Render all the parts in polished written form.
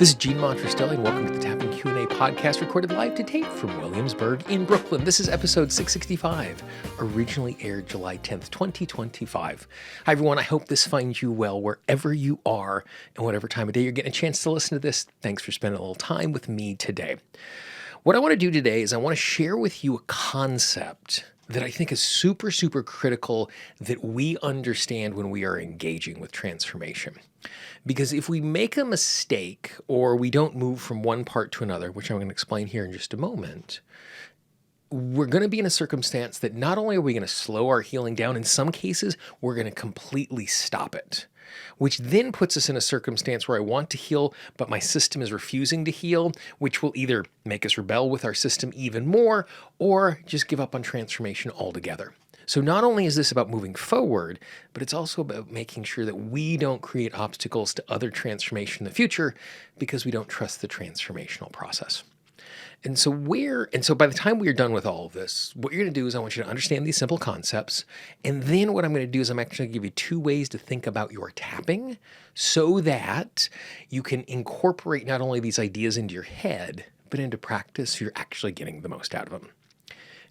This is Monterastelli, and welcome to the Tapping Q&A podcast recorded live to tape from Williamsburg in Brooklyn. This is episode 665, originally aired July 10th, 2025. Hi, everyone. I hope this finds you well wherever you are and whatever time of day you're getting a chance to listen to this. Thanks for spending a little time with me today. What I want to do today is I want to share with you a concept that I think is super critical that we understand when we are engaging with transformation. Because if we make a mistake or we don't move from one part to another, which I'm going to explain here in just a moment, we're going to be in a circumstance that not only are we going to slow our healing down, in some cases, we're going to completely stop it, which then puts us in a circumstance where I want to heal, but my system is refusing to heal, which will either make us rebel with our system even more or just give up on transformation altogether. So not only is this about moving forward, but it's also about making sure that we don't create obstacles to other transformation in the future because we don't trust the transformational process. And so by the time we are done with all of this, what you're going to do is I want you to understand these simple concepts. And then what I'm going to do is I'm actually going to give you 2 ways to think about your tapping so that you can incorporate not only these ideas into your head, but into practice so you're actually getting the most out of them.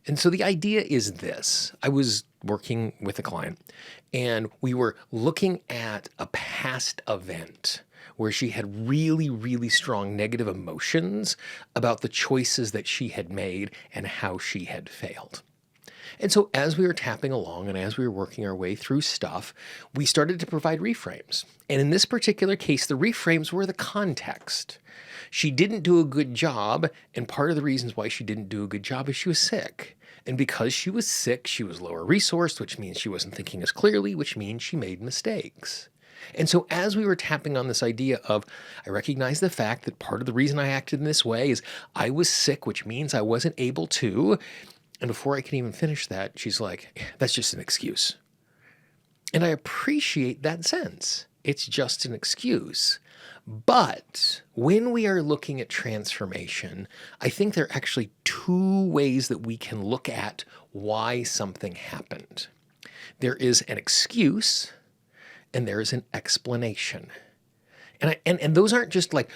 And so the idea is this. I was working with a client and we were looking at a past event where she had really strong negative emotions about the choices that she had made and how she had failed. And so as we were tapping along and as we were working our way through stuff, we started to provide reframes. And in this particular case, the reframes were the context. She didn't do a good job, and part of the reasons why she didn't do a good job is she was sick. And because she was sick, she was lower resourced, which means she wasn't thinking as clearly, which means she made mistakes. And so as we were tapping on this idea of, I recognize the fact that part of the reason I acted in this way is I was sick, which means I wasn't able to. And before I can even finish that, she's like, that's just an excuse. And I appreciate that sense. It's just an excuse. But when we are looking at transformation, I think there are actually 2 ways that we can look at why something happened. There is an excuse and there is an explanation. And those aren't just like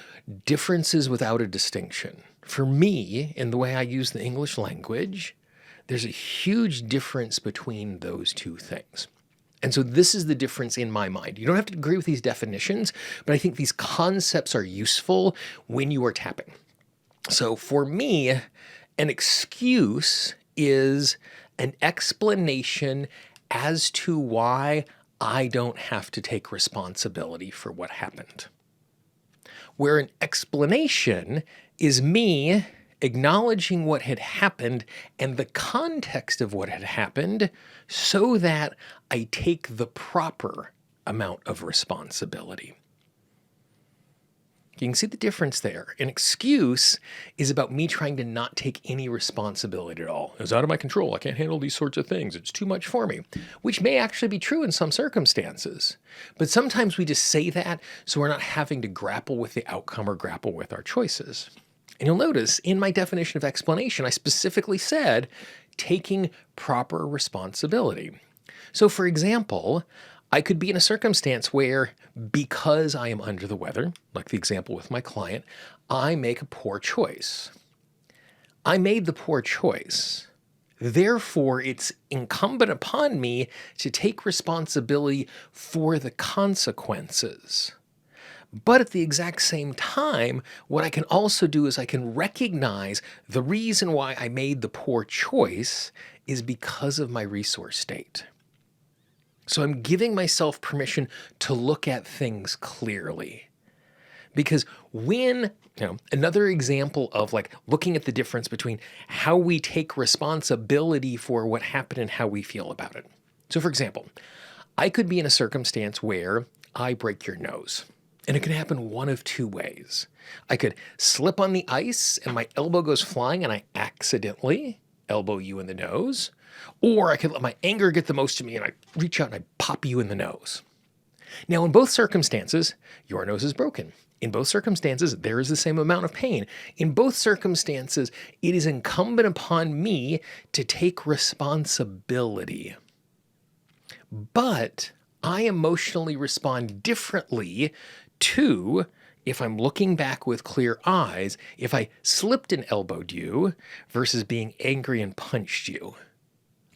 differences without a distinction. For me, in the way I use the English language, there's a huge difference between those 2 things. And so this is the difference in my mind. You don't have to agree with these definitions, but I think these concepts are useful when you are tapping. So for me, an excuse is an explanation as to why I don't have to take responsibility for what happened. Where an explanation is me acknowledging what had happened and the context of what had happened so that I take the proper amount of responsibility. You can see the difference there. An excuse is about me trying to not take any responsibility at all. It's out of my control. I can't handle these sorts of things. It's too much for me, which may actually be true in some circumstances. But sometimes we just say that so we're not having to grapple with the outcome or grapple with our choices. And you'll notice in my definition of explanation, I specifically said taking proper responsibility. So for example, I could be in a circumstance where because I am under the weather, like the example with my client, I make a poor choice. I made the poor choice. Therefore, it's incumbent upon me to take responsibility for the consequences. But at the exact same time, what I can also do is I can recognize the reason why I made the poor choice is because of my resource state. So I'm giving myself permission to look at things clearly. Because another example of like looking at the difference between how we take responsibility for what happened and how we feel about it. So for example, I could be in a circumstance where I break your nose. And it can happen one of 2 ways. I could slip on the ice and my elbow goes flying and I accidentally elbow you in the nose. Or I could let my anger get the most of me and I reach out and I pop you in the nose. Now, in both circumstances, your nose is broken. In both circumstances, there is the same amount of pain. In both circumstances, it is incumbent upon me to take responsibility. But I emotionally respond differently to if I'm looking back with clear eyes, if I slipped and elbowed you versus being angry and punched you,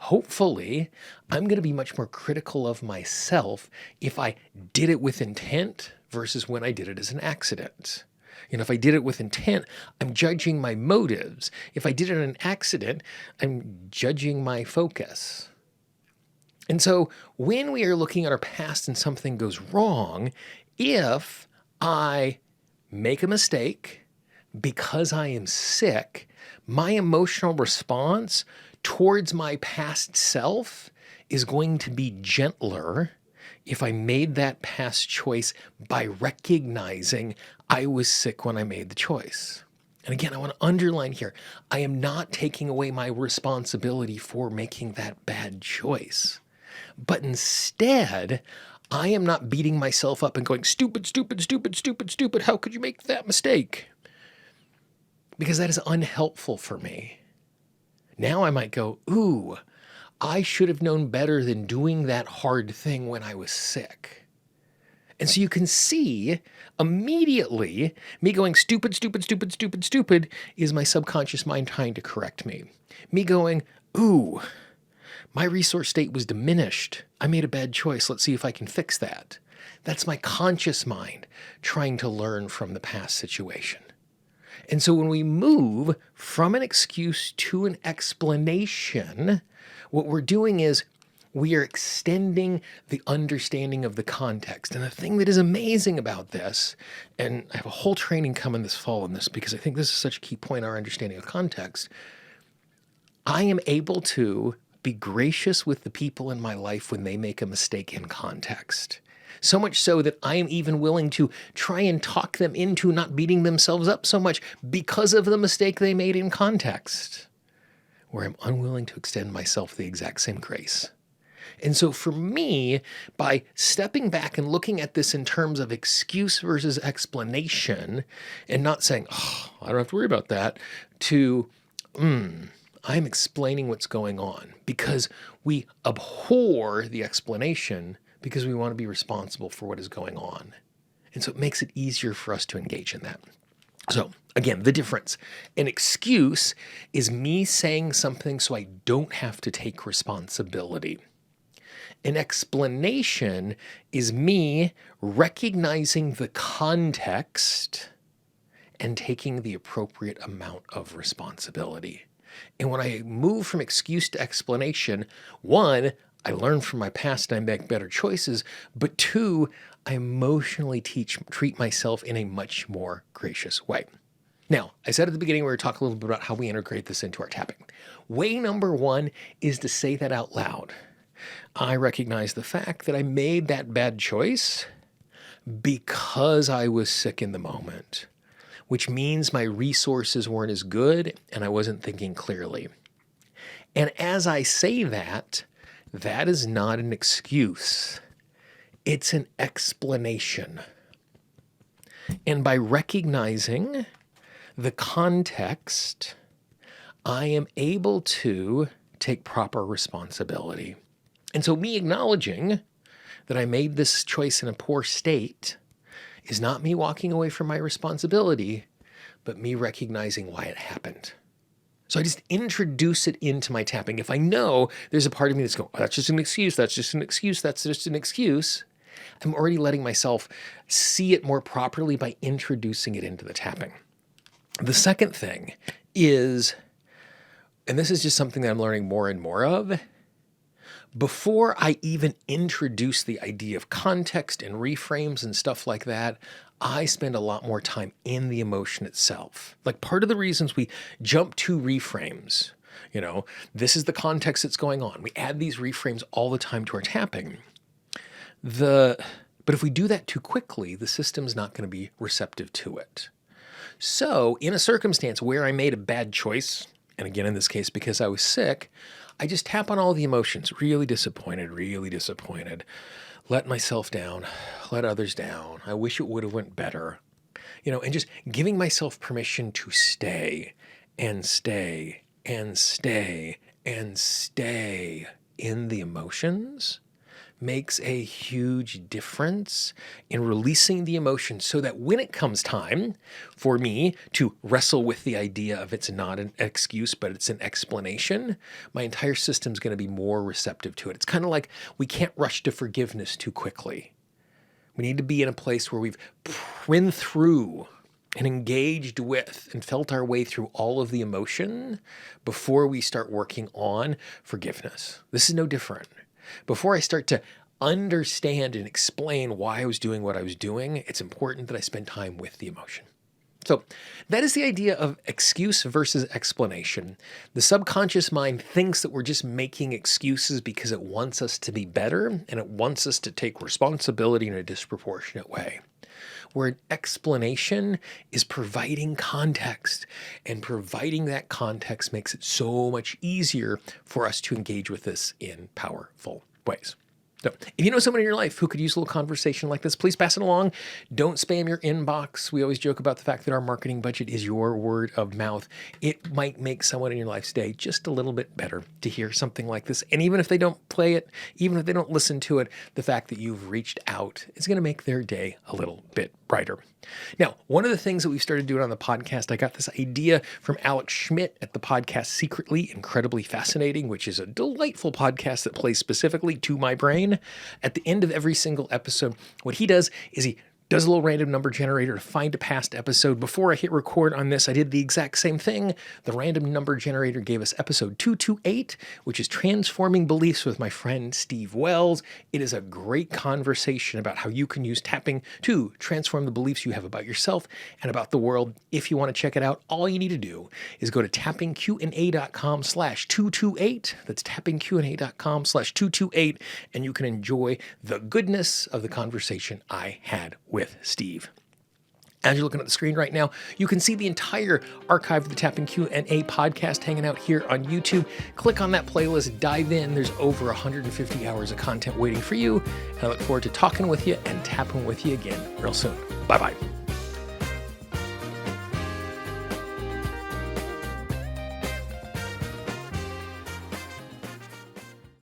hopefully I'm going to be much more critical of myself if I did it with intent versus when I did it as an accident. If I did it with intent, I'm judging my motives. If I did it in an accident, I'm judging my focus. And so when we are looking at our past and something goes wrong, if I make a mistake because I am sick, my emotional response towards my past self is going to be gentler if I made that past choice by recognizing I was sick when I made the choice. And again, I want to underline here, I am not taking away my responsibility for making that bad choice. But instead, I am not beating myself up and going, stupid, stupid, stupid, stupid, stupid. How could you make that mistake? Because that is unhelpful for me. Now I might go, ooh, I should have known better than doing that hard thing when I was sick. And so you can see immediately me going stupid, stupid, stupid, stupid, stupid is my subconscious mind trying to correct me. Me going, ooh, my resource state was diminished. I made a bad choice. Let's see if I can fix that. That's my conscious mind trying to learn from the past situation. And so when we move from an excuse to an explanation, what we're doing is we are extending the understanding of the context. And the thing that is amazing about this, and I have a whole training coming this fall on this because I think this is such a key point, our understanding of context, I am able to be gracious with the people in my life when they make a mistake in context. So much so that I am even willing to try and talk them into not beating themselves up so much because of the mistake they made in context, where I'm unwilling to extend myself the exact same grace. And so for me, by stepping back and looking at this in terms of excuse versus explanation and not saying, oh, I don't have to worry about that, to, I'm explaining what's going on, because we abhor the explanation because we want to be responsible for what is going on. And so it makes it easier for us to engage in that. So again, the difference. An excuse is me saying something so I don't have to take responsibility. An explanation is me recognizing the context and taking the appropriate amount of responsibility. And when I move from excuse to explanation, one, I learn from my past and I make better choices, but two, I emotionally treat myself in a much more gracious way. Now, I said at the beginning, we were talking a little bit about how we integrate this into our tapping. Way number one is to say that out loud. I recognize the fact that I made that bad choice because I was sick in the moment, which means my resources weren't as good and I wasn't thinking clearly. And as I say that, that is not an excuse. It's an explanation. And by recognizing the context, I am able to take proper responsibility. And so me acknowledging that I made this choice in a poor state is not me walking away from my responsibility, but me recognizing why it happened. So I just introduce it into my tapping. If I know there's a part of me that's going, oh, that's just an excuse, that's just an excuse, that's just an excuse, I'm already letting myself see it more properly by introducing it into the tapping. The second thing is, and this is just something that I'm learning more and more of, before I even introduce the idea of context and reframes and stuff like that, I spend a lot more time in the emotion itself. Like part of the reasons we jump to reframes, this is the context that's going on. We add these reframes all the time to our tapping. But if we do that too quickly, the system's not going to be receptive to it. So in a circumstance where I made a bad choice, and again, in this case, because I was sick, I just tap on all the emotions, really disappointed, let myself down, let others down. I wish it would have went better, and just giving myself permission to stay and stay and stay and stay in the emotions makes a huge difference in releasing the emotion so that when it comes time for me to wrestle with the idea of it's not an excuse, but it's an explanation, my entire system's going to be more receptive to it. It's kind of like we can't rush to forgiveness too quickly. We need to be in a place where we've been through and engaged with and felt our way through all of the emotion before we start working on forgiveness. This is no different. Before I start to understand and explain why I was doing what I was doing, it's important that I spend time with the emotion. So that is the idea of excuse versus explanation. The subconscious mind thinks that we're just making excuses because it wants us to be better and it wants us to take responsibility in a disproportionate way. Where an explanation is providing context, and providing that context makes it so much easier for us to engage with this in powerful ways. So if you know someone in your life who could use a little conversation like this, please pass it along. Don't spam your inbox. We always joke about the fact that our marketing budget is your word of mouth. It might make someone in your life's day just a little bit better to hear something like this. And even if they don't play it, even if they don't listen to it, the fact that you've reached out is going to make their day a little bit brighter. Now, one of the things that we've started doing on the podcast, I got this idea from Alex Schmidt at the podcast Secretly Incredibly Fascinating, which is a delightful podcast that plays specifically to my brain. At the end of every single episode, what he does is he does a little random number generator to find a past episode. Before I hit record on this, I did the exact same thing. The random number generator gave us episode 228, which is Transforming Beliefs with my friend Steve Wells. It is a great conversation about how you can use tapping to transform the beliefs you have about yourself and about the world. If you want to check it out, all you need to do is go to tappingqna.com/228. That's tappingqna.com/228, and you can enjoy the goodness of the conversation I had with Steve. As you're looking at the screen right now, you can see the entire archive of the Tapping Q&A podcast hanging out here on YouTube. Click on that playlist, dive in. There's over 150 hours of content waiting for you. And I look forward to talking with you and tapping with you again real soon. Bye-bye.